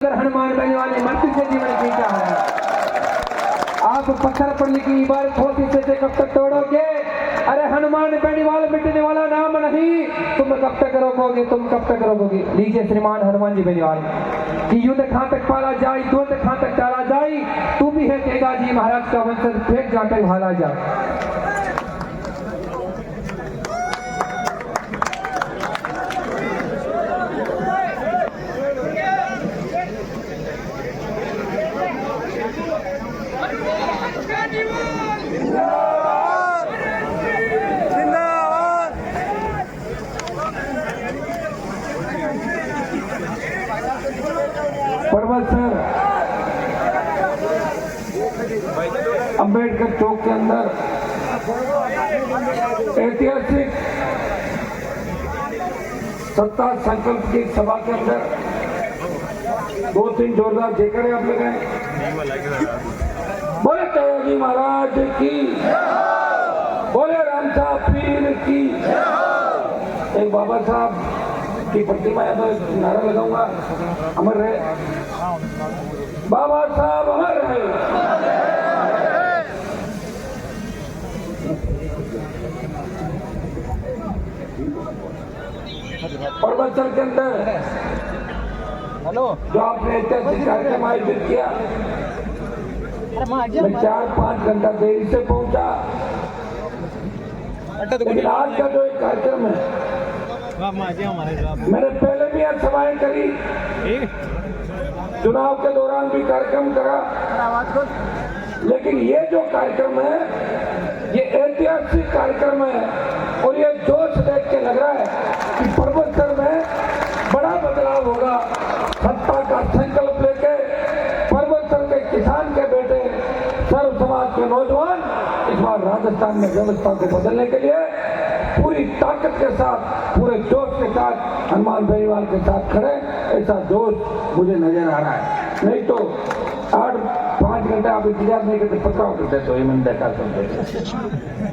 हनुमान बनने वाले मृत्यु से जीवन जीता है। आप पत्थर पर लिखी इबारत होती से कब तक तोड़ोगे? अरे हनुमान बनने वाला मिटने वाला नाम नहीं, तुम कब तक रोकोगे, तुम कब तक रोकोगे? लीजिए श्रीमान हनुमान जी बनने वाले कि युद्ध कहाँ तक पाला जाए, द्वंद कहाँ तक टाला जाए, तू भी है तेजा जी महाराज का वंशज, फेंक जाकर भाला जा। पर्वत सर अंबेडकर चौक के अंदर ऐतिहासिक सत्ता संकल्प की सभा के अंदर 2-3 जोरदार जयकारे आप लगाए। बोले तेजाजी महाराज की, बोले राम साहब पीर की। एक बाबा साहब की प्रतिमा है तो नारा लगाऊंगा, अमर रहे बाबा साहब, अमर रहे। पर्वतसर के अंदर जो आपने ऐतिहासिक कार्यक्रम आयोजित किया, मैं 4-5 घंटा देरी से पहुंचा, लेकिन आज का जो एक कार्यक्रम है, मैंने पहले भी आज सभाएं करी, चुनाव के दौरान भी कार्यक्रम करा, लेकिन ये जो कार्यक्रम है ये ऐतिहासिक कार्यक्रम है और ये जोश देख के लग रहा है कि पर्वतसर में बड़ा बदलाव होगा। सत्ता का संकल्प लेके पर्वतसर के किसान के बेटे, सर्व समाज के नौजवान इस बार राजस्थान में व्यवस्था को बदलने के लिए पूरी ताकत के साथ, पूरे जोश के साथ हनुमान बेनीवाल के साथ खड़े, ऐसा जोश मुझे नजर आ रहा है। नहीं तो 8-5 घंटे आप इंतजार नहीं करते, पकड़ाव करते तो ये मैंने देखा करते।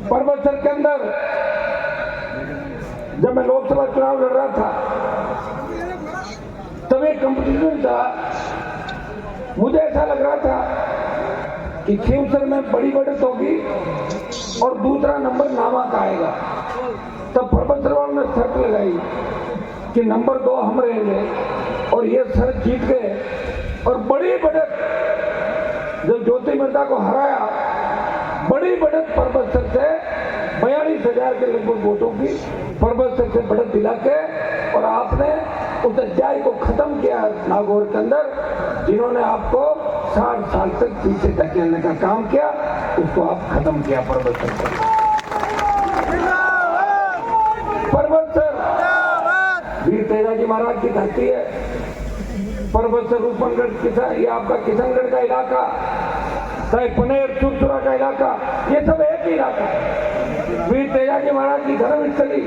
पर्वतसर के अंदर जब मैं लोकसभा चुनाव लड़ रहा था तब एक कंपटीशन था, मुझे ऐसा लग रहा था कि खींवसर में बड़ी बढ़त होगी और दूसरा नंबर नामा का आएगा। तब पर्वतसर वालों ने शर्त लगाई कि नंबर 2 हम रहेंगे और ये शर्त जीत गए और बड़ी बढ़त, जब ज्योति मिर्धा को हराया, बड़ी बढ़त पर्वतसर से 42,000 के लगभग वोटों की पर्वतसर से बढ़त दिला के, और आपने उस अध्याय को खत्म किया नागौर के अंदर, जिन्होंने आपको 60 साल तक पीछे धकेलने का काम किया, उसको आप खत्म किया पर्वतसर से। पर्वतसर वीर तेजाजी महाराज की धरती है। पर्वतसर रूपनगढ़ ये आपका किशनगढ़ का इलाका, चाहे पनेर चुरचुरा का इलाका, ये सब एक ही इलाका है। वीर तेजाजी महाराज की धर्मस्थली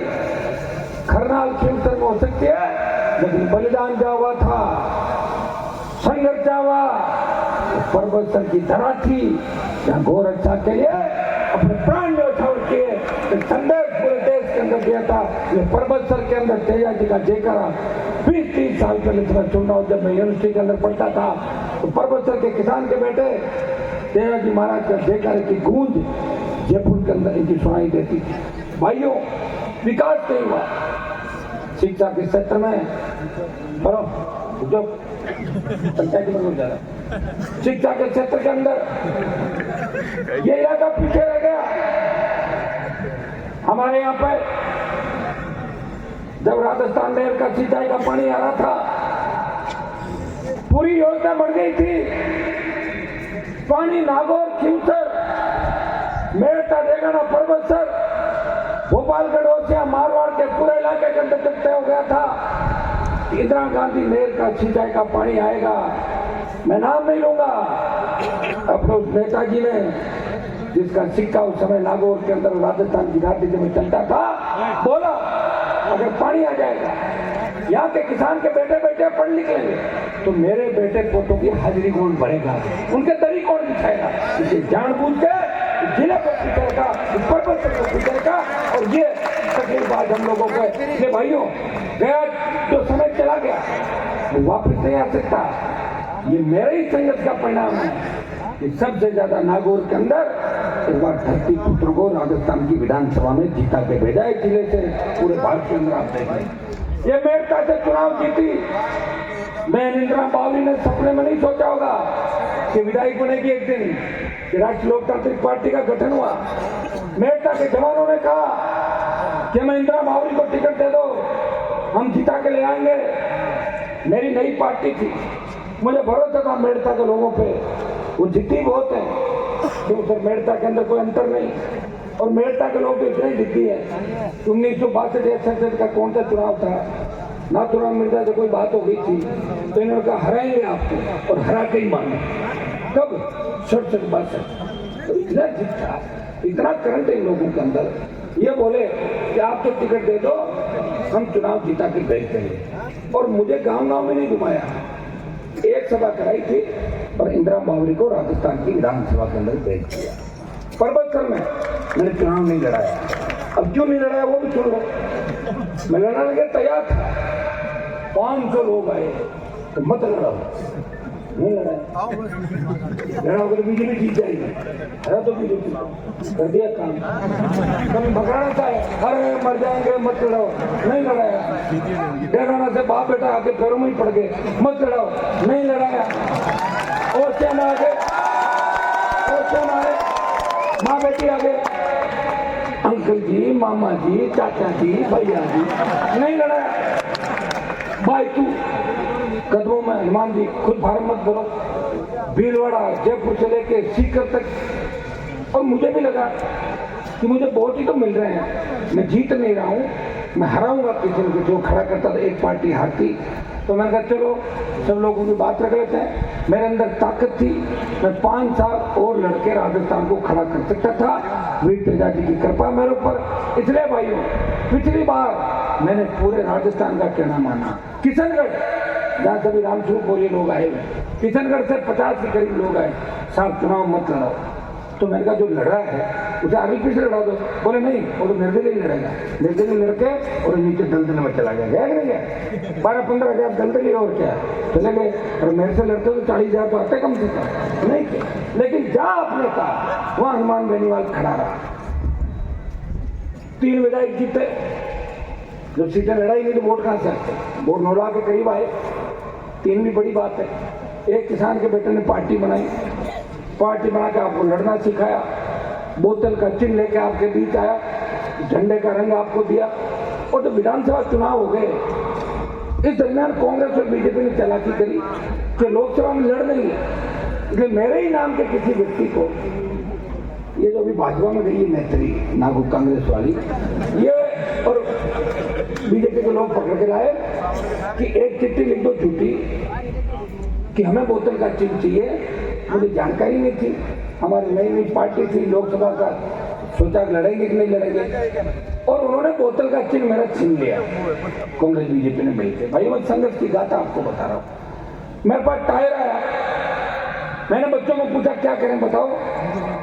खरनाल खींवसर में हो सकती है, लेकिन बलिदान जा हुआ था, संघर्ष जा हुआ पर्वतसर की धरा थी, जहाँ गोरक्षा के लिए अपने प्राण न्यौछावर किए, संदेश पूरे देश के अंदर दिया था। ये पर्वतसर के अंदर तेजाजी का जयकारा 20-30 साल पहले मैं चुनाव, जब मैं यूनिवर्सिटी के अंदर पढ़ता था, तो पर्वतसर के किसान के बेटे तेजाजी महाराज का जयकारे की गूंज जयपुर के अंदर इनकी सुनाई देती थी। भाइयों, विकास नहीं हुआ शिक्षा के क्षेत्र में, बरो जो पंचायती में जा रहा, शिक्षा के क्षेत्र के अंदर ये इलाका पीछे रह गया। हमारे यहाँ पे जब राजस्थान नहर का सिंचाई का पानी आ रहा था, पूरी योजना बन गई थी, पानी नागौर, खींवसर, मेरठ, देगाना, पर्वतसर, भोपालगढ़, ओसिया, मारवाड़ के पूरे इलाके के अंदर तय हो गया था। इंदिरा गांधी नहर का सिंचाई का पानी आएगा। मैं नाम नहीं लूंगा, अपने उस नेताजी ने, जिसका सिक्का उस समय नागौर के अंदर राजस्थान की घाटी में चलता था, बोला अगर पानी आ जाएगा, यहाँ के किसान के बेटे बेटे पढ़ लिख लेंगे तो मेरे बेटे पोतों की हाजिरी कौन भरेगा, उनके दरी कौन बिछाएगा। इसे जानबूझ के जिले को पिछड़ेगा, पर्वत को पिछड़ेगा, और ये तकलीफ आज हम लोगों को है। भाइयों, गया जो समय चला गया वो वापस नहीं आ सकता। ये मेरे ही संघर्ष का परिणाम है कि सबसे ज्यादा नागौर के अंदर एक बार धरती पुत्र को राजस्थान की विधानसभा में जीता के भेजा है जिले से पूरे भारत के अंदर। आप देखें ये मेरठा से चुनाव जीती, मैं इंदिरा बावरी ने सपने में नहीं सोचा होगा कि विधायक बनेगी एक दिन, कि राष्ट्रीय लोकतांत्रिक पार्टी का गठन हुआ। मेरठा के जवानों ने कहा कि मैं इंदिरा बावरी को टिकट दे दो, हम जिता के ले आएंगे। मेरी नई पार्टी थी, मुझे भरोसा था मेरठा के लोगों पे, वो जिद्दी बहुत है क्योंकि सर मेरठा के अंदर कोई अंतर नहीं, और मेरठा के लोग इतने जिद्दी है। 1962 का कौन सा चुनाव था, नाथुराम मिर्जा से कोई बात हो गई थी तो इन्होंने कहा हराएंगे आपको, और हरा के ही माने। कब 67 तो इतना जिद था, इतना करंट इन लोगों के अंदर, ये बोले कि आप तो टिकट दे दो, हम चुनाव जीता के भेज देंगे। और मुझे गांव में नहीं घुमाया, एक सभा कराई थी और इंदिरा बावरी को राजस्थान की विधानसभा के अंदर भेज दिया। परबतसर में मैंने चुनाव नहीं लड़ाया। अब क्यों नहीं लड़ाया वो भी सुन लो। मैं लड़ने के तैयार था, 500 लोग आए तो मत लड़ाओ, नहीं लड़ाया। लड़ाओ तो बीजेपी जीत जाएगी, हरा तो बीजेपी कर दिया काम। कभी भगाना था, अरे मर जाएंगे मत लड़ाओ, नहीं लड़ाया। डराना से बाप बेटा आके पैरों में ही पड़ गए, मत लड़ाओ, नहीं लड़ाया। और क्या ना आगे, और क्या ना आए, माँ बेटी आगे, अंकल जी, मामा जी, चाचा जी, भैया जी, नहीं लड़ाया। भाई तू कदमों में हनुमान जी, खुद भारत मत बोलो, भीलवाड़ा जयपुर से लेके सीकर तक। और मुझे भी लगा कि मुझे वोट ही तो मिल रहे हैं, मैं जीत नहीं रहा हूँ, मैं हराऊंगा किसी को। जो खड़ा करता था एक पार्टी हारती, तो मैंने कहा चलो सब लोगों की बात रख लेते हैं। मेरे अंदर ताकत थी, मैं 5 साल और लड़के राजस्थान को खड़ा कर सकता था, वीर तेजा जी की कृपा मेरे ऊपर। इसलिए भाइयों, पिछली बार मैंने पूरे राजस्थान का कहना माना। किशनगढ़ जहाँ सभी रामस्वरूप बोरिए लोग आए हुए, किशनगढ़ से 50 के करीब लोग आए, साहब चुनाव मत लड़ाओ। तो मैंने कहा जो लड़ रहा है उसे आगे पीछे लड़ा दो। बोले नहीं, वो तो निर्दलीय ही लड़ेगा। निर्दलीय लड़के और नीचे दलदल में चला गया, नहीं गया। 12-15 हजार दलदली और क्या चले गए। और मेरे से लड़ते तो 40,000 तो आते कम से कम नहीं थे। लेकिन जहाँ आपने कहा वहाँ हनुमान बेनीवाल खड़ा रहा। 3 विधायक जीते, जब सीटें लड़ाई नहीं तो वोट कहाँ से आते, वोट 9 लाख के करीब आए। 3 भी बड़ी बात है। एक किसान के बेटे ने पार्टी बनाई, पार्टी बना के आपको लड़ना सिखाया, बोतल का चिन्ह लेके आपके बीच आया, झंडे का रंग आपको दिया, और जब विधानसभा चुनाव हो गए, इस दरमियान कांग्रेस और बीजेपी ने चालाकी करी कि लोकसभा में लड़ नहीं है, इसलिए मेरे ही नाम के किसी व्यक्ति को, ये जो अभी भाजपा में गई है नेत्री नागू कांग्रेस वाली, ये और बीजेपी के लोग पकड़ के लाए कि एक चिट्ठी लिख दो झूठी कि हमें बोतल का चिन्ह चाहिए। मुझे जानकारी नहीं थी, हमारी नई नई पार्टी थी, लोकसभा का सोचा लड़ेंगे कि नहीं लड़ेंगे, और उन्होंने बोतल का चिन्ह मेरा छीन लिया। कांग्रेस बीजेपी ने मिलकर, भाई मैं संघर्ष की गाथा आपको बता रहा हूँ। मेरे पास टायर आया, मैंने बच्चों को पूछा क्या करें बताओ,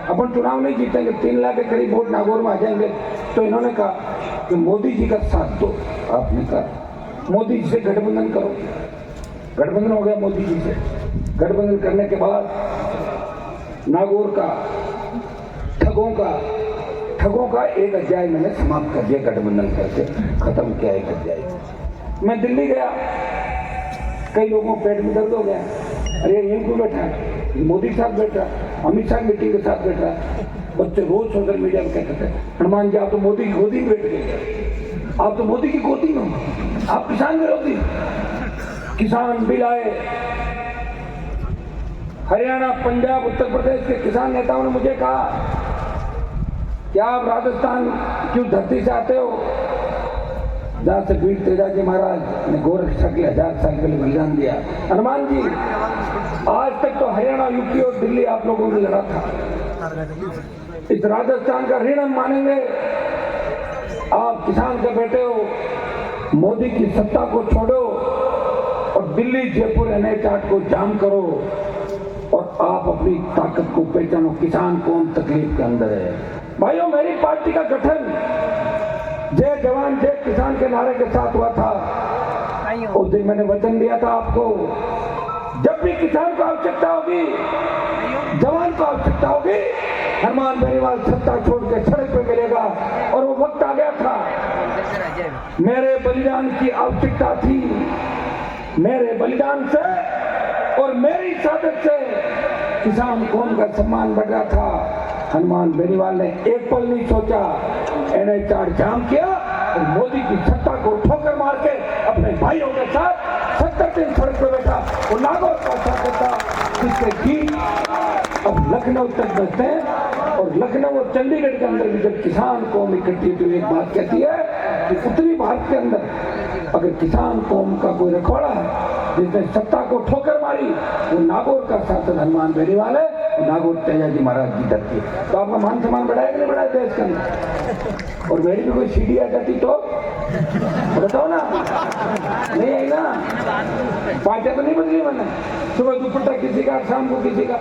अपन चुनाव नहीं जीतेंगे, 3 लाख के करीब वोट नागौर में आ जाएंगे। तो इन्होंने कहा कि मोदी जी का साथ दो। आपने कहा मोदी जी से गठबंधन करो, गठबंधन हो गया मोदी जी से। गठबंधन करने के बाद नागौर का ठगों का एक अध्याय मैंने समाप्त कर दिया, गठबंधन करके खत्म किया एक अध्याय। मैं दिल्ली गया, कई लोगों को पेट में दर्द हो गया, अरे यहीं क्यों बैठा है, मोदी के साथ बैठ रहा, अमित शाह मीटिंग के साथ बैठ रहा। बच्चे रोज सोशल मीडिया में कहते थे हनुमान जी आप तो मोदी की गोदी में बैठ गए, आप तो मोदी की गोदी में, आप किसान विरोधी। किसान बिल आए, हरियाणा, पंजाब, उत्तर प्रदेश के किसान नेताओं ने मुझे कहा कि आप राजस्थान क्यों धरती से आते हो जहाँ से वीर तेजा जी महाराज ने गोरक्षा के 1000 साल के लिए बलिदान दिया। हनुमान जी आज तक तो हरियाणा, यूपी और दिल्ली आप लोगों ने लड़ा था, इस राजस्थान का ऋण हम मानेंगे। आप किसान के बेटे हो, मोदी की सत्ता को छोड़ो और दिल्ली, जयपुर NH8 को जाम करो और आप अपनी ताकत को पहचानो। किसान कौन तकलीफ के अंदर है। भाइयों, मेरी पार्टी का गठन जय जवान जय किसान के नारे के साथ हुआ था। उस दिन मैंने वचन दिया था आपको, जब भी किसान होगी, जवान को आवश्यकता होगी, हनुमान बेनीवाल सत्ता छोड़ के सड़क पे मिलेगा। और वो वक्त आ गया था, मेरे बलिदान की आवश्यकता थी। मेरे बलिदान से और मेरी शहादत से किसान कौम का सम्मान बढ़ रहा था। हनुमान बेनीवाल ने एक पल नहीं सोचा, NH-4 जाम किया और मोदी की सत्ता को ठोकर मार के अपने भाइयों के साथ 70 दिन सड़क पर बैठा। वो नागौर का शासक था, जिसके गीत अब लखनऊ तक बजते हैं। और लखनऊ और चंडीगढ़ के अंदर भी जब किसान कौम इकट्ठी तो एक बात कहती है कि उत्तरी भारत के अंदर अगर किसान कौम का कोई रखवाड़ा है जिसने सत्ता को ठोकर मारी, वो नागौर का शासक हनुमान बेनीवाल है। नागौर तेजाजी महाराज की धरती है। तो आपका मान सम्मान बढ़ाया कि नहीं बढ़ाया देश के अंदर? और मेरी भी कोई सीढ़ी आ जाती तो बताओ ना, नहीं आई ना। पार्टियां तो नहीं बदली मैंने, सुबह दुपट्टा किसी का, शाम को किसी का,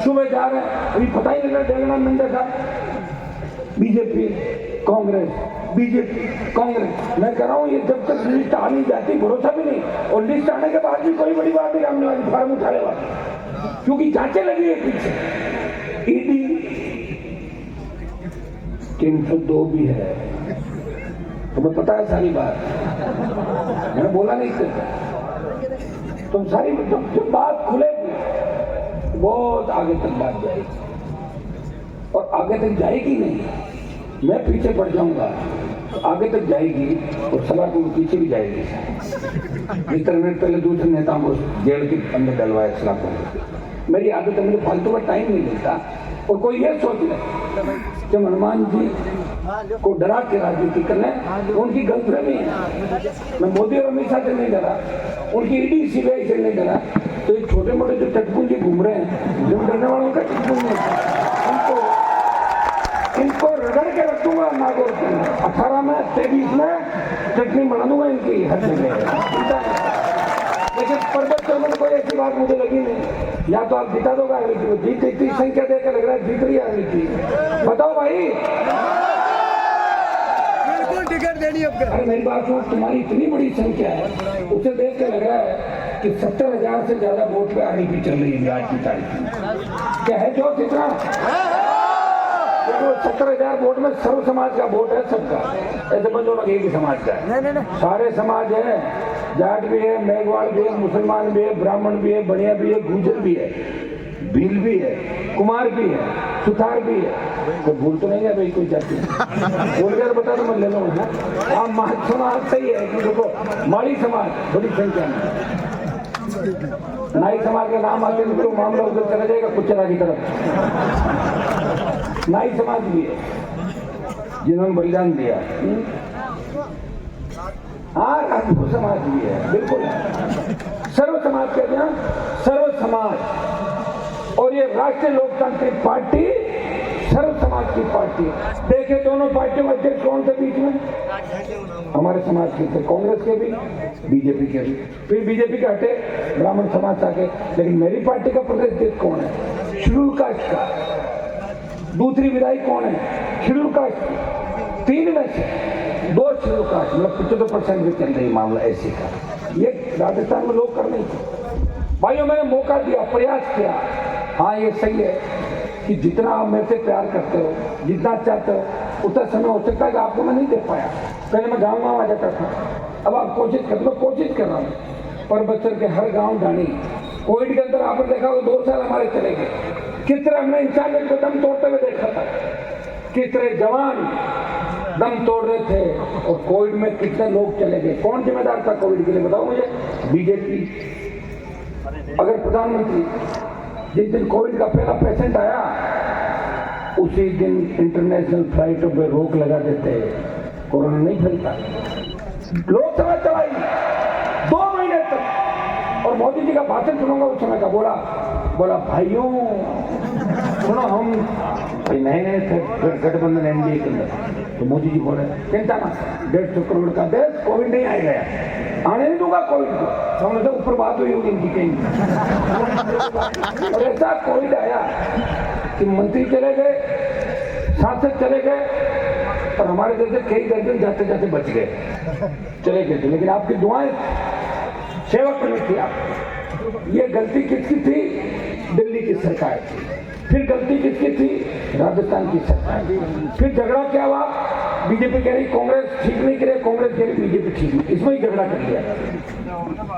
सुबह जा रहे हैं अभी पता ही नहीं लगा डेगना नंदे का। BJP Congress, BJP Congress. मैं कह रहा हूँ ये जब तक लिस्ट आ नहीं जाती भरोसा भी नहीं, और लिस्ट आने के बाद भी कोई बड़ी बात नहीं सामने वाली फार्म उठा लेगा, क्योंकि जांचें लगी है पीछे। ईडी 302 भी है, तुम्हें पता है सारी बात, मैंने बोला नहीं था। तुम सारी जब बात खुलेगी बहुत आगे तक बात जाएगी, और आगे तक जाएगी नहीं, मैं पीछे पड़ जाऊंगा तो आगे तक जाएगी और सलाह को पीछे भी जाएगी। जिस तरह मैंने पहले दूसरे नेताओं को जेल के अंदर डलवाया सलाह को, मेरी आदत है, मुझे फालतू में टाइम नहीं मिलता। और कोई ये सोच ले कि हनुमान जी को डरा के राजनीति कर लें, उनकी गलतफहमी है। मैं मोदी और अमित शाह से नहीं डरा, उनकी ईडी सीबीआई से नहीं डरा। तो ये छोटे मोटे जो चटपुंजी घूम रहे हैं, जो डरने वालों का चटपुंजी, इनको रगड़ के रख दूंगा नागौर के 18 में 23 में चटनी बना दूंगा इनकी हर जगह। लेकिन पर्वत चौमन कोई ऐसी बात मुझे लगी नहीं। या तो आप जिता दोगे आगे की, जीत इतनी संख्या देकर लग रहा है जीत रही है आगे की। बताओ भाई, बिल्कुल टिकट देनी अब। अरे मेरी बात सुनो, तुम्हारी इतनी बड़ी संख्या है, उसे देख के लग रहा है कि 70,000 से ज्यादा वोट पे आगे चल रही है आज की तारीख में। क्या है जो कितना 70,000 वोट में सर्व समाज का वोट है सबका, ऐसे बंदों लगे कि समाज का है। सारे समाज है, जाट भी है, मेघवाड़ भी है, मुसलमान भी है, ब्राह्मण भी है, बनिया भी है, गुर्जर भी है, भील भी है, कुमार भी है, सुथार भी है। तो भूल तो नहीं है भाई कोई जाति, बोल कर बता दो मैं ले लो। हाँ समाज सही है कि देखो माड़ी समाज बड़ी संख्या में, नाई समाज का नाम आते हैं तो मामला उधर चला जाएगा कुचरा की तरफ। नाई समाज भी है जिन्होंने बलिदान दिया। हाँ राजपूत समाज भी है, बिल्कुल है। सर्व समाज कहते हैं, सर्व समाज। और ये राष्ट्रीय लोकतांत्रिक पार्टी सर्व समाज की पार्टी। देखे दोनों पार्टियों में अध्यक्ष कौन थे बीच में? हमारे समाज के थे, कांग्रेस के भी, बीजेपी के भी। फिर बीजेपी के हटे ब्राह्मण समाज आके, लेकिन मेरी पार्टी का प्रदेश अध्यक्ष कौन है? शेड्यूल कास्ट का। दूसरी विधायक कौन है? Schedule caste. 3 में से 2 शेड्यूल कास्ट, मतलब 75% में चल रही मामला ऐसे का। ये राजस्थान में लोग कर नहीं थे। भाइयों मैंने मौका दिया, प्रयास किया। हाँ ये सही है कि जितना आप मेरे से प्यार करते हो, जितना चाहते हो, उतना समय हो सकता है कि आपको मैं नहीं दे पाया। पहले मैं गाँव आ जाता था, अब आप कोशिश करते हो, कोशिश कर रहा हूँ। पर बच्चर के हर गाँव जानी, कोविड के अंदर आपने देखा हो 2 साल हमारे चले गए। किस तरह हमने इंसानियत को दम तोड़ते हुए देखा था, किस तरह जवान दम तोड़ रहे थे, और कोविड में कितने लोग चले गए। कौन जिम्मेदार था कोविड के लिए बताओ मुझे? बीजेपी। अगर प्रधानमंत्री जिस दिन कोविड का पहला पेशेंट आया उसी दिन इंटरनेशनल फ्लाइटों पर रोक लगा देते, कोरोना नहीं फैलता। लोकसभा चलाई 2 महीने तक, और मोदी जी का भाषण सुनूंगा उस समय का, बोला भाइयों सुनो, हम नए थे गठबंधन एनडीए के अंदर, तो मोदी जी बोले चिंता ना, 150 करोड़ का देश, कोविड नहीं आएगा, आने नहीं दूंगा कोविड को। हमने तो ऊपर बात हुई होगी इनकी कहीं। और ऐसा कोविड आया कि मंत्री चले गए, सांसद चले गए, और हमारे जैसे कई दर्जन जाते जाते बच गए, चले गए थे। लेकिन आपकी दुआएं सेवा करनी थी। आप ये गलती किसकी थी? दिल्ली की सरकार थी। फिर गलती किसकी थी? राजस्थान की सरकार। फिर झगड़ा क्या हुआ? बीजेपी कह रही कांग्रेस ठीक नहीं करे, कांग्रेस कह रही बीजेपी ठीक नहीं, इसमें ही झगड़ा कर लिया।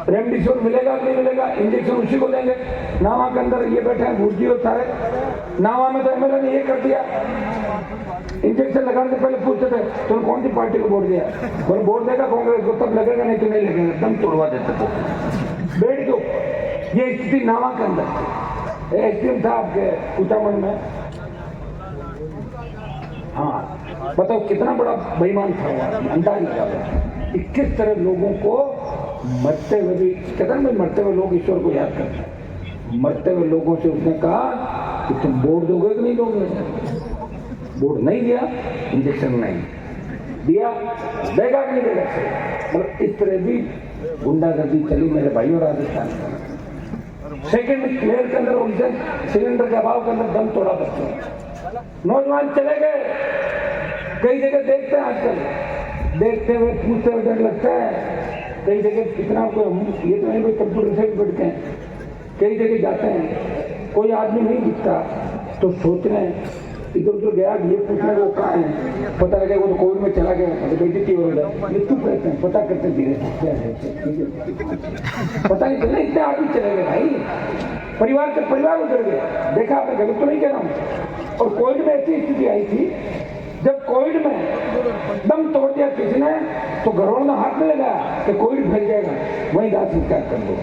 रेमडेसिविर मिलेगा कि नहीं मिलेगा, इंजेक्शन उसी को देंगे। नावा के अंदर ये बैठे हैं भूजी और सारे, नावा में तो एमएलए ने ये कर दिया, इंजेक्शन लगाने से पहले पूछते थे तो कौन सी पार्टी को वोट दिया, बोले वोट देगा कांग्रेस को, तब लगेगा नहीं तो नहीं लगेगा, दम तोड़वा देते थे। बैठ दो, ये स्थिति नावा के अंदर थी। एसडीएम था आपके कुचामन में, हाँ बताओ कितना बड़ा बेईमान था वो, अंदाज लगा हुआ। 21 तरह लोगों को मरते हुए भी, कहते हैं मरते हुए लोग ईश्वर को याद करते हैं, मरते हुए लोगों से उसने कहा कि तुम वोट दोगे कि नहीं दोगे। वोट नहीं दिया, इंजेक्शन नहीं दिया, देगा कि नहीं देगा। मतलब इस तरह भी गुंडागर्दी चली मेरे भाइयों राजस्थान में। सेकंड लेयर के अंदर ऑक्सीजन सिलेंडर के अभाव के अंदर दम तोड़ा बच्चों, नौजवान चले गए। कई जगह देखते हैं आजकल, देखते हुए पूछते हुए डर लगता है। कई जगह कितना कोई ये तो नहीं कोई कंप्यूटर से भी बढ़ते हैं, कई जगह जाते हैं कोई आदमी नहीं दिखता तो सोच रहे हैं इधर उधर गया, ये पूछने वो कहाँ है, पता लगे वो तो कोविड में चला गया, बेइज्जती हो रहा है, ये क्यों करते हैं, पता करते हैं धीरे पता नहीं चला, इतने आदमी चले गए भाई, परिवार के परिवार उतर गए। देखा आपने, गलत तो नहीं कह रहा हूँ। और कोविड में ऐसी स्थिति आई थी, जब कोविड में दम तोड़ दिया किसी ने तो घरों में हाथ में लगाया कि कोविड फैल जाएगा, वही दांत स्वीकार कर दो।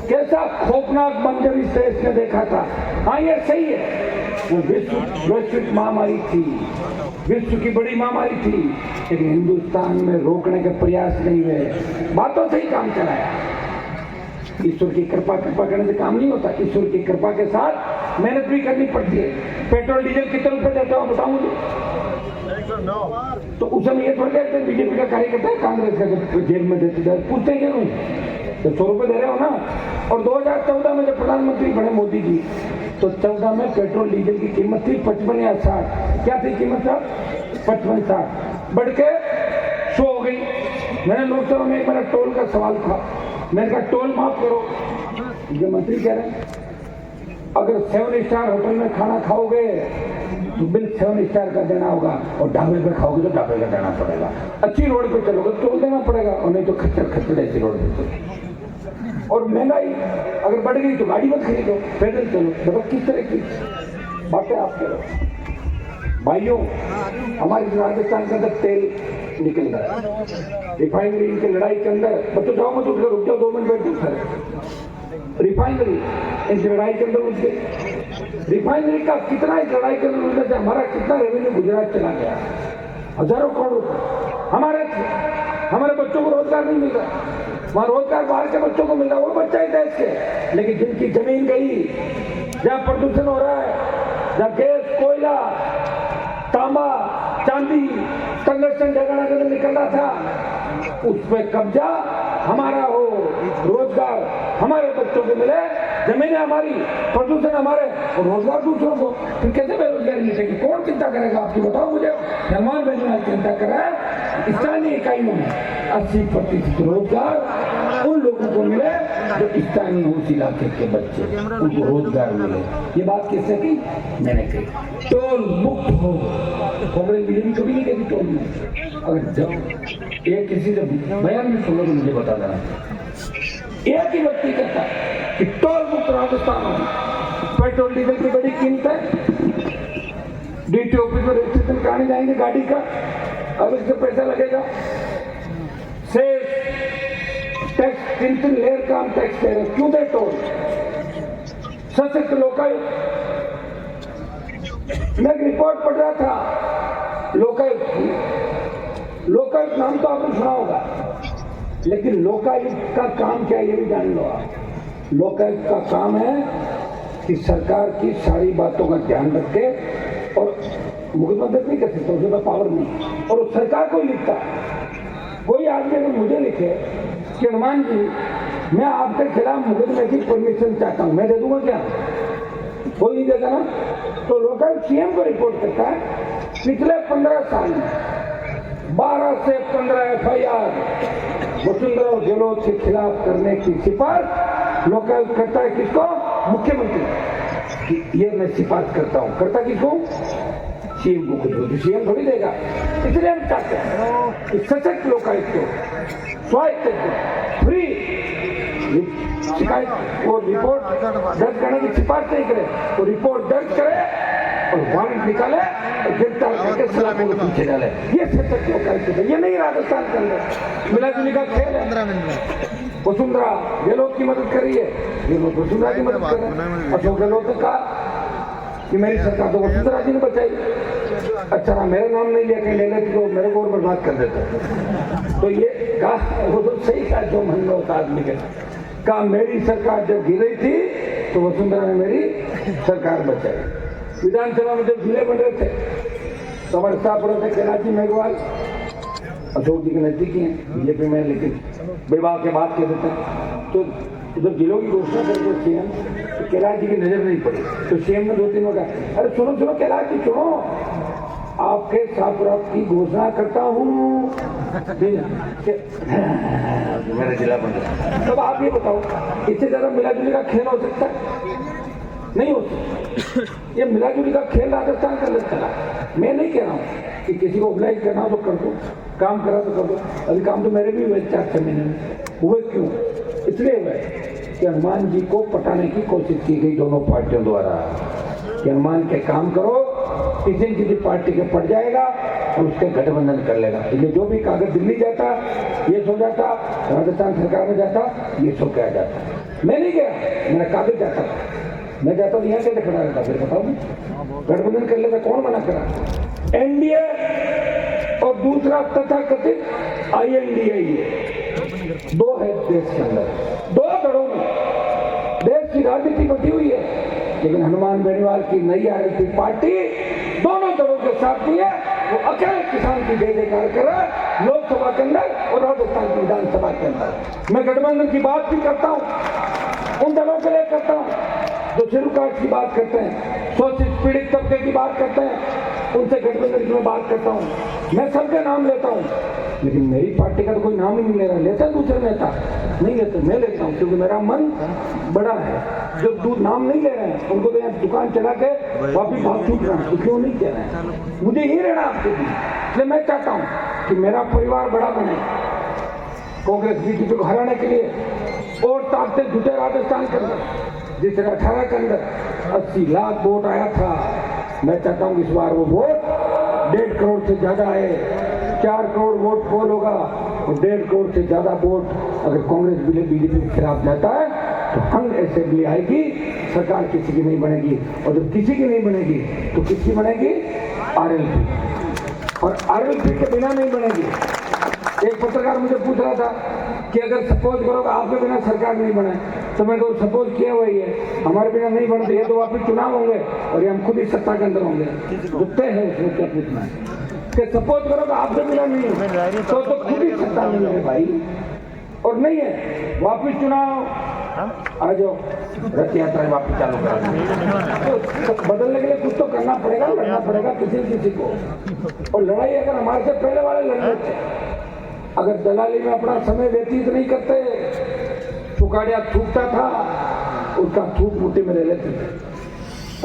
कैसा खौफनाक मंजर इस देश ने देखा था। हाँ ये सही है, वो वैश्विक महामारी थी, विश्व की बड़ी महामारी थी, लेकिन हिंदुस्तान में रोकने के प्रयास नहीं हुए, बातों से ही काम चलाया। ईश्वर की कृपा करने से काम नहीं होता, ईश्वर की कृपा के साथ मेहनत भी करनी पड़ती है। पेट्रोल डीजल कितने रुपए देता हूँ बताऊँ मुझे? तो उस समय ये थोड़ी कहते हैं बीजेपी का कार्यकर्ता है कांग्रेस का जेल में देते जाए, पूछते हैं क्यों? तो 100 रुपए दे रहे हो ना। और 2014 में जब प्रधानमंत्री बने मोदी जी, तो 14 में पेट्रोल डीजल की कीमत थी 55 या 60, क्या थी कीमत साहब? 55-60, बढ़ के 100 हो गई। मैंने लोकसभा में एक मेरा टोल का सवाल था, मैंने कहा टोल माफ करो। जो मंत्री कह रहे हैं अगर 7 स्टार होटल में खाना खाओगे तो बिल 7 स्टार का देना होगा, और ढाबे पे खाओगे तो ढाबे का देना पड़ेगा। अच्छी रोड पे चलोगे तो टोल देना पड़ेगा, और नहीं तो खच्चर ऐसी रोड पे चलो। और महंगाई अगर बढ़ गई तो गाड़ी मत खरीदो, पैदल चलो। मतलब किस तरह की बातें आप करो भाइयों। हमारे राजस्थान के अंदर तेल निकल रहा है, रिफाइनरी की लड़ाई के अंदर, बच्चों जाओ मत, उठकर रुक जाओ, 2 मिनट बैठ सर। रिफाइनरी इस लड़ाई के अंदर उठ गई, रिफाइनरी का कितना इस लड़ाई के अंदर उठ गया, हमारा कितना रेवेन्यू गुजरात चला गया, हजारों करोड़ रुपए हमारे बच्चों को रोजगार नहीं मिल रहा, वहां रोजगार बाहर के बच्चों को मिल रहा, वो बच्चा ही देश के, लेकिन जिनकी जमीन गई, जहाँ प्रदूषण हो रहा है, जहाँ गैस, कोयला, तांबा, चांदी, टंगस्टन जगह जगह निकल रहा था, उस पर कब्जा हमारा हो, रोजगार हमारे बच्चों को मिले, जमीनें हमारी, प्रदूषण हमारे, और रोजगार दूसरों को, फिर कैसे बेरोजगारी मिलेगी? कौन चिंता करेगा आपकी? बताओ मुझे। सलमान भाई चिंता कर रहा है, स्थानीय इकाइयों में 80% रोजगार उन लोगों को मिले जो स्थानीय उस इलाके के बच्चे, उनको रोजगार मिले। ये बात किसने की? मैंने कही। टोल मुक्त हो, कांग्रेस बीजेपी कभी नहीं कहती टोल मुक्त। अगर जब एक किसी से बयान में सुनो तो मुझे बता देना, एक ही व्यक्ति कहता है कि टोल मुक्त राजस्थान हो। पेट्रोल डीजल की बड़ी कीमत है, डीटी ऑफिस में रजिस्ट्रेशन कराने जाएंगे गाड़ी का, अब इससे पैसा लगेगा। टैक्स 3 लेयर का हम टैक्स दे रहे, क्यों दे टोल? सशक्त लोकायुक्त, मैं एक रिपोर्ट पढ़ रहा था लोकायुक्त नाम तो आपने सुना होगा, लेकिन लोकायुक्त का काम क्या ये भी जान लो आप। लोकायुक्त का काम है कि सरकार की सारी बातों का ध्यान रखे, और मुकदमा दर्ज नहीं कर सकता, उसके पास पावर नहीं, और सरकार को ही लिखता है। कोई आदमी अगर मुझे लिखे कि हनुमान जी मैं आपके खिलाफ मुकदमे की परमिशन चाहता हूं, मैं दे दूंगा क्या? कोई नहीं देगा ना। तो लोकायुक्त सीएम को रिपोर्ट करता है, पिछले 15 साल में 12 से 15 FIR वसुंधरा गहलोत के खिलाफ करने की सिफारिश लोकायुक्त करता है। किसको? मुख्यमंत्री कि ये मैं सिफारिश करता हूँ। करता किसको? सीएम को खुद को। सीएम थोड़ी देगा। इसलिए हम चाहते हैं कि सशक्त लोकायुक्त, स्वायत्त, फ्री शिकायत वो रिपोर्ट दर्ज करने की सिफारिश नहीं करे, वो रिपोर्ट दर्ज करे और वारंट निकाले और गिरफ्तार करके सलाखों के पीछे डाले। ये सशक्त लोकायुक्त है। ये नहीं राजस्थान के अंदर मिला-जुली का खेल है। वसुंधरा गहलोत की मदद कर रही है, गहलोत वसुंधरा की मदद कर रहे हैं। अशोक गहलोत ने कहा कि मेरी सरकार तो वसुंधरा जी ने बचाई। अच्छा ना, मेरा नाम नहीं लिया, कहीं ले लेते तो मेरे को और बर्बाद कर देते। तो ये कहा, वो तो सही कहा जो मन में होता आदमी के। कहा मेरी सरकार जब गिर रही थी तो वसुंधरा ने मेरी सरकार बचाई। विधानसभा में जब जिले बन रहे थे तो हमारे साथ थे कैलाश मेघवाल, अशोक जी के नजदीकी हैं बीजेपी में, लेकिन विवाह के बाद कह देते हैं। तो जब जिलों की घोषणा करते सीएम तो कैलाश जी की नजर नहीं पड़ी, तो सीएम ने 2-3 बार कहा, अरे सुनो सुनो कैलाश जी सुनो, आपके साथ की घोषणा करता हूँ मेरा जिला बन गया। तब आप ये बताओ, इससे ज्यादा मिला-जुली का खेल हो सकता है? नहीं हो सकता। ये मिला-जुली का खेल राजस्थान का लग चला। मैं नहीं कह रहा हूँ कि किसी को ऑब्लाइज करना हो तो कर दो, काम करा तो कर दो। अभी काम तो मेरे भी हुए 4-6 महीने में हुए। क्यों? इसलिए हुए कि हनुमान जी को पटाने की कोशिश की गई दोनों पार्टियों द्वारा कि हनुमान के काम करो, किसी न किसी पार्टी के पड़ जाएगा और उसके गठबंधन कर लेगा। इसलिए जो भी कागज दिल्ली जाता ये सो जाता, राजस्थान सरकार में जाता ये सो क्या जाता। मैं नहीं गया, मेरा कागज जाता, मैं जाता तो यहाँ कैसे खड़ा रहता? फिर बताओ, गठबंधन कर लेता, कौन मना करा? एनडीए और दूसरा तथाकथित INDA, दो है देश के अंदर, दो दड़ों में देश की राजनीति बटी हुई है। लेकिन हनुमान बेनीवाल की नई आरएलपी पार्टी दोनों दलों के साथ भी है। वो अकेले किसान की जय जयकार कर रहा है लोकसभा के अंदर और राजस्थान की विधानसभा के अंदर। मैं गठबंधन की बात भी करता हूँ, उन दलों के लिए करता हूँ जो शेड्यूल कास्ट की बात करते हैं, शोषित पीड़ित तबके की बात करते हैं, उनसे गठबंधन की मैं बात करता हूँ। मैं सबके नाम लेता हूँ, लेकिन मेरी पार्टी का तो कोई नाम ही नहीं ले रहा। लेता दूसरे नेता नहीं लेते, मैं लेता हूँ क्योंकि मेरा मन बड़ा है। जो दूध नाम नहीं ले रहे हैं उनको तो यहाँ दुकान चला के वापिस भाग छूट रहा है, क्यों नहीं कह रहे हैं? मुझे ही रहना आपके बीच। इसलिए मैं चाहता हूँ कि मेरा परिवार बड़ा बने, कांग्रेस बीजेपी को हराने के लिए और ताकते जुटे राजस्थान के अंदर। जिस तरह 18 के अंदर 80 लाख वोट आया था, मैं चाहता हूँ इस बार वो वोट 1.5 करोड़ से ज्यादा आए। 4 करोड़ वोट पोल होगा और 1.5 करोड़ से ज्यादा वोट अगर कांग्रेस बीजेपी के खिलाफ जाता है तो हंग असेंबली आएगी, सरकार किसी की नहीं बनेगी। और जब किसी की नहीं बनेगी तो किसकी बनेगी? RLP। और RLP के बिना नहीं बनेगी। एक पत्रकार मुझे पूछ रहा था कि अगर सपोज करो आपके बिना सरकार नहीं बने, तो मैं तो सपोज किया हुआ ही है, हमारे बिना नहीं बनते ये तो वापिस चुनाव होंगे और ये हम खुद ही सत्ता के अंदर होंगे। तय है उसमें क्या पूछना है कि सपोज करो कि आपके बिना नहीं तो खुद ही सत्ता नहीं है भाई। और नहीं है वापिस चुनाव आ जाओ, रथ यात्रा वापिस चालू करा। तो बदलने के लिए कुछ तो करना पड़ेगा, लड़ना पड़ेगा किसी को। और लड़ाई अगर हमारे से पहले वाले लड़ लेते, अगर दलाली में अपना समय व्यतीत नहीं करते, चुकाड़िया थूकता था उसका थूक मुट्ठी में ले लेते थे,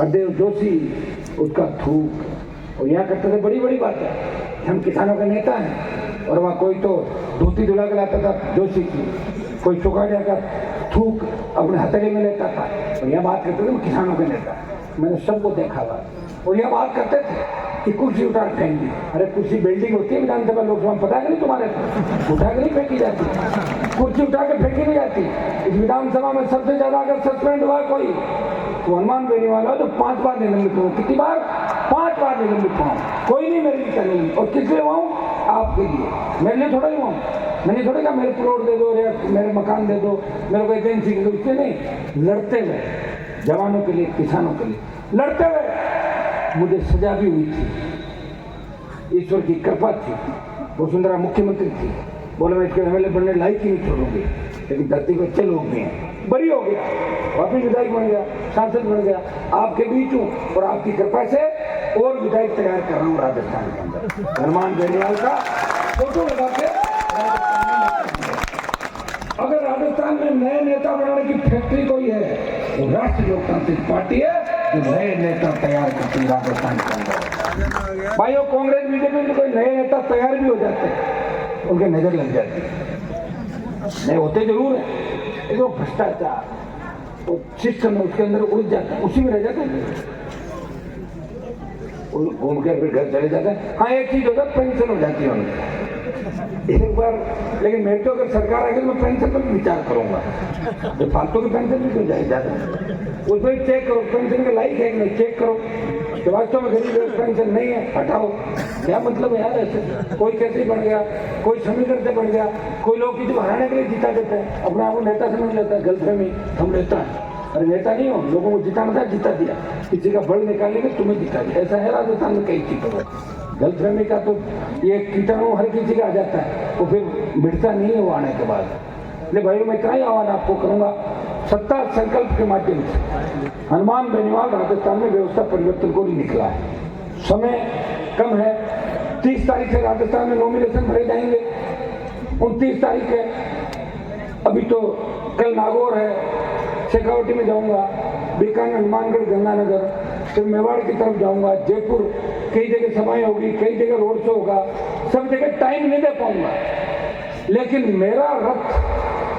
अदेव जोशी उसका थूक, और यहाँ करते थे बड़ी बड़ी बात है हम किसानों के नेता हैं। और वहाँ कोई तो धोती धुला के लाता था जोशी की, कोई चुकाड़िया का थूक अपने हथेली में लेता था, और यह बात करते थे किसानों के नेता। मैंने सबको देखा हुआ। और यह बात करते थे कि कुर्सी उठा के फेंक दी। अरे कुर्सी बिल्डिंग होती है विधानसभा लोकसभा में, पता है नहीं तुम्हारे? उठा के नहीं फेंकी जाती, कुर्सी उठा के फेंकी नहीं जाती। इस विधानसभा में सबसे ज्यादा अगर सस्पेंड हुआ कोई तो हनुमान बेनीवाल हो, तो 5 बार निलंबित हो। कितनी बार? 5 बार निलंबित हुआ। कोई नहीं मेरे लिए चलेगी। और किस लिए हुआ? आपके लिए, मेरे लिए थोड़ा ही हुआ। मैंने थोड़ा कहा मेरे प्लॉट दे दो, मेरे मकान दे दो, मेरे को एजेंसी दे दो, इससे नहीं। लड़ते हुए जवानों के लिए, किसानों के लिए लड़ते हुए मुझे सजा भी हुई थी, ईश्वर की कृपा थी। वसुंधरा मुख्यमंत्री थी, बोले मैं इसके MLA बनने लायक ही नहीं छोड़ूंगी, लेकिन धरती को अच्छे लोग भी हैं, बरी हो गया, वापिस विधायक बन गया, सांसद बन गया, आपके बीच हूँ और आपकी कृपा से और विधायक तैयार कर रहा हूँ राजस्थान के अंदर। हनुमान बेनीवाल का फोटो लगा के अगर राजस्थान में नए नेता बनाने की फैक्ट्री कोई है, वो राष्ट्रीय लोकतांत्रिक पार्टी है जो नए नेता तैयार करती है राजस्थान के अंदर। भाइयों, कांग्रेस बीजेपी में कोई नए नेता तैयार भी हो जाते हैं, उनके नजर लग जाती है। नए होते जरूर है, लेकिन वो भ्रष्टाचार, वो सिस्टम है उसके अंदर उलझ जाता है, उसी में रह जाता है, घूम के फिर घर चले जाते हैं। हाँ, एक चीज होता है, पेंशन हो जाती है उनकी एक बार, लेकिन मेरे तो अगर सरकार आएगी तो मैं पेंशन पर भी विचार करूंगा। तो फालतू की पेंशन भी क्यों जाए जाता है, उसमें चेक करो पेंशन के लायक है कि नहीं, चेक करो कि वास्तव में गरीब पेंशन नहीं है, हटाओ। क्या मतलब है यार ऐसे? कोई कैसे बन गया, कोई समीकरण से बन गया, कोई लोग किसी को हराने के लिए जीता देते हैं, अपने आप को नेता समझ लेता है, गलतफहमी हम नेता है। अरे नेता नहीं हो, लोगों को जिताना था, जिता दिया, किसी का बल निकालेंगे तुम्हें जिता दिया। ऐसा है राजस्थान में कई चीजों में। गलतफहमी का तो ये कीटाणु हर किसी का आ जाता है, वो फिर मिटता नहीं है वो आने के बाद। ले भाई, मैं इतना ही आह्वान आपको करूंगा, सत्ता संकल्प के माध्यम से हनुमान बेनीवाल राजस्थान में व्यवस्था परिवर्तन को भी निकला है। समय कम है, 30 तारीख से राजस्थान में नॉमिनेशन भरे जाएंगे, 29 तारीख है। अभी तो कल नागौर है, शेखावटी में जाऊंगा, बीकानेर, हनुमानगढ़, गंगानगर, फिर मेवाड़ की तरफ जाऊंगा, जयपुर, कई जगह सभाएं होगी, कई जगह रोड शो होगा, सब जगह टाइम नहीं दे पाऊंगा। लेकिन मेरा रथ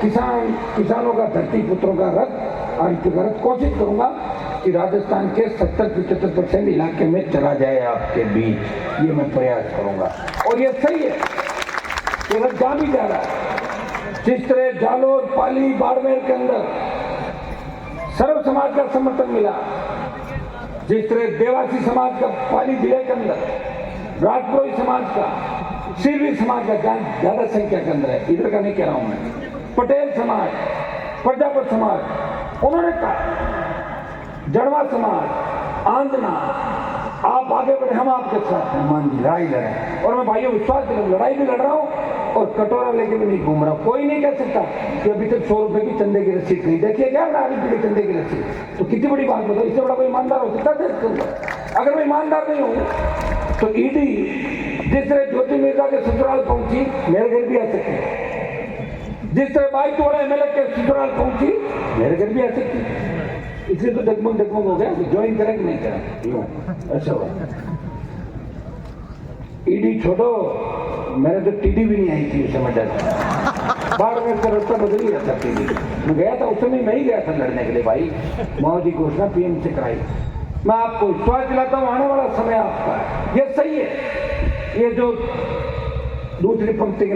किसानों का, धरती पुत्रों का रथ, आदित्य का रथ, कोशिश करूंगा कि राजस्थान के 70-75% इलाके में चला जाए आपके बीच। ये मैं प्रयास करूंगा और ये सही है, ये रथ जा भी जा रहा है। जिस तरह जालोर, पाली, बाड़मेर के अंदर सर्व समाज का समर्थन मिला, जिस तरह देवासी समाज का पाली जिले के अंदर, राजपुरोही समाज का, सिरवी समाज का ज्यादा संख्या के अंदर है, इधर का नहीं कह रहा हूं मैं, पटेल समाज, प्रजापत समाज, उन्होंने कहा, जड़वा समाज, आंजना, आप आगे बढ़े, हम आपके साथ हैं, मान जी लड़ाई लड़े। और मैं भाइयों विश्वास करूं, लड़ाई भी लड़ रहा हूं और कटोरा लेके भी नहीं घूम रहा हूं। कोई नहीं कह सकता कि अभी तक 100 रुपए की चंदे की रसीद नहीं, देखिए क्या नागरिक के चंदे की रसीद, तो कितनी बड़ी बात बताओ, इससे बड़ा कोई ईमानदार हो सकता है? अगर मैं ईमानदार नहीं हूं तो ईडी जिस तरह ज्योति मिर्जा के ससुराल पहुंची, मेरे घर भी आ सकती है। जिस तरह बाई तोड़ा एमएलए के ससुराल पहुंची, मेरे घर भी आ सकती है। इसलिए तो डगमग हो गया, ज्वाइन करें कि नहीं करें, अच्छा हुआ। ईडी छोड़ो, मैंने तो टीडी भी नहीं आई थी उस समय, डर बाढ़ में का रास्ता बदल ही रहा था। टीडी मैं गया था, उस समय मैं ही गया था लड़ने के लिए भाई, मोदी घोषणा पीएम से कराई। मैं आपको विश्वास दिलाता हूं, आने वाला समय आपका है, ये सही है। ये जो दूसरी पंक्ति के